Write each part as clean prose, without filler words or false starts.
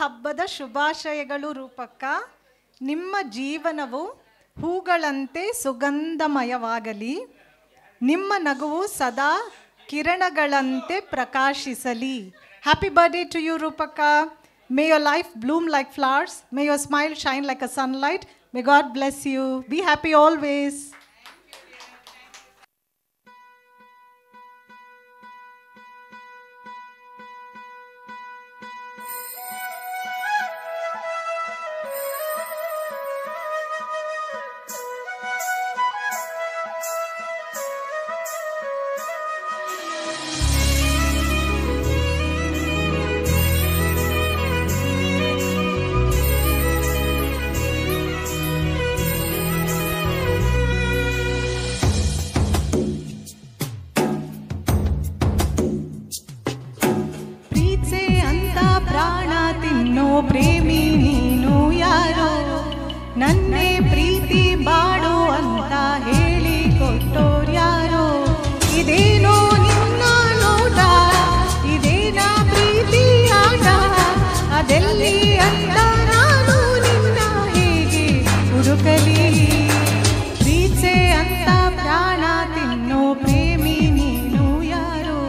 ಹಬ್ಬದ ಶುಭಾಶಯಗಳು ರೂಪಕ್ಕ. ನಿಮ್ಮ ಜೀವನವು ಹೂಗಳಂತೆ ಸುಗಂಧಮಯವಾಗಲಿ. ನಿಮ್ಮ ನಗುವು ಸದಾ ಕಿರಣಗಳಂತೆ ಪ್ರಕಾಶಿಸಲಿ. ಹ್ಯಾಪಿ ಬರ್ಡೇ ಟು ಯು ರೂಪಕ್ಕ. May your life bloom like flowers. May your smile shine like a sunlight. May God bless you. Be happy always. ಪ್ರೇಮಿ ನೀನು ಯಾರೋ, ನನ್ನೇ ಪ್ರೀತಿ ಬಾಡು ಅಂತ ಹೇಳಿ ಕೊಟ್ಟೋರ್ಯಾರೋ. ಇದೇನೋ ನಿನ್ನ ನೋಟ, ಇದೇನಾ ಪ್ರೀತಿ ಆಟ, ಅದೆಲ್ಲಿ ಅಂತ ನಾನು ನಿನ್ನ ಹೇಗೆ ಹುಡುಕಲಿ. ಪ್ರೀತಿ ಅಂತ ಪ್ರಾಣ ತಿನ್ನೋ ಪ್ರೇಮಿ ನೀನು ಯಾರೋ,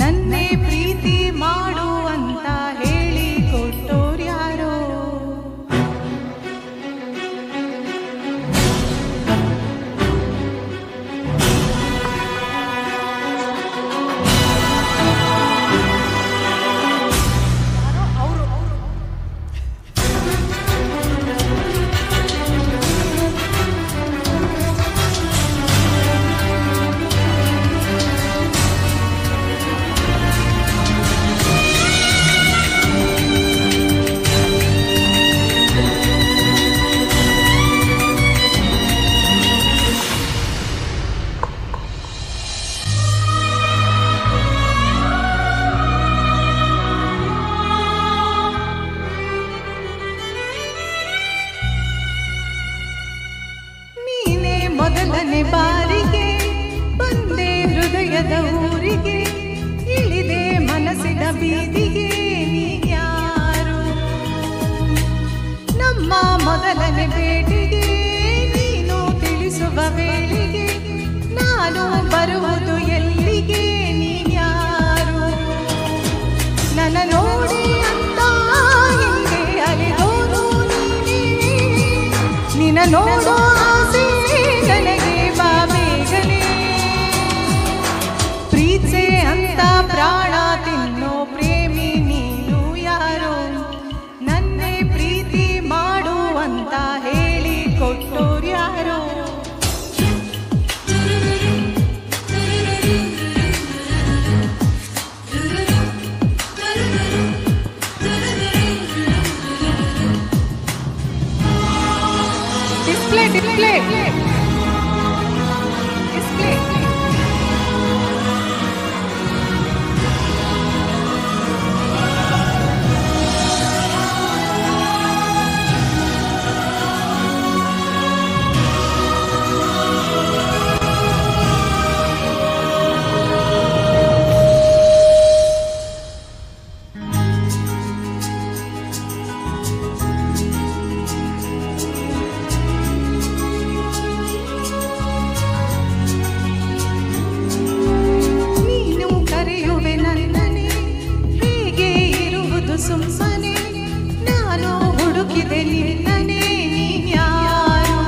ನನ್ನೇ ಪ್ರೀತಿ ಮಾಡು ಅಂತ ಹೇಳಿ ಕೊಟ್ಟೋರ್ಯಾರೋ. ಮೊದಲನೇ ಬಾರಿಗೆ ಬಂದೆ ಹೃದಯದ ಊರಿಗೆ, ಇಳಿದೆ ಮನಸ್ಸಿನ ಬೀದಿಗೆ. ನೀನ್ಯಾರು ನಮ್ಮ ಮೊದಲನೇ ಭೇಟಿಗೆ, ನೀನು ತಿಳಿಸುವ ವೇಳೆಗೆ ನಾನು ಬರುವುದು ಎಲ್ಲಿಗೆ. ನೀನ್ಯಾರು ನನ್ನ ನೋಡಿ ಅಂತ ಹಿಂಗೆ ಅಲಿದೋನು ನೀನೇ, ನಿನ್ನ ನೋಡೋ ಆಸೆ ನನಗೆ ಬಾ ಬೇಗನೆ. ಪ್ರೀತಿ ಅಂತ ಪ್ರಾಣ ತಿನ್ನೋ ಪ್ರೇಮಿ ನೀನು ಯಾರೋ, ನನ್ನೇ ಪ್ರೀತಿ ಮಾಡು ಅಂತ ಹೇಳಿ ಕೊಟ್ಟೋರ್ಯಾರೋ. ಡಿಸ್ಪ್ಲೇ ಡಿಸ್ಪ್ಲೇ ಸುಮ್ಮನೆ ನಾನು ಹುಡುಕಿದೆ ನಿನ್ನನೆ. ನೀನ್ಯಾರು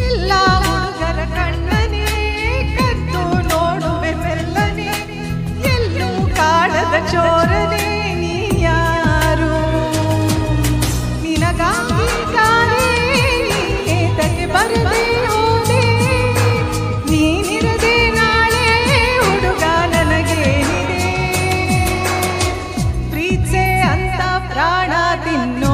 ಎಲ್ಲ ಹುಡುಗರ ಕಣ್ಣನೆ ಕದ್ದು ನೋಡುವೆ ಮೆಲ್ಲನೆ, ಎಲ್ಲೂ ಕಾಡದ ಚೋರನೆ. ನೀನ್ಯಾರು ನಿನಗಾಗಿ ಕಾಣೆ ಏತಕ್ಕೆ ಬರದೆ ಹೋದೆ, ನೀನಿರದೆ ನಾಳೆ ಹುಡುಗ ನನಗೇನಿದೆ. ಪ್ರಾಣ ತಿನ್ನೋ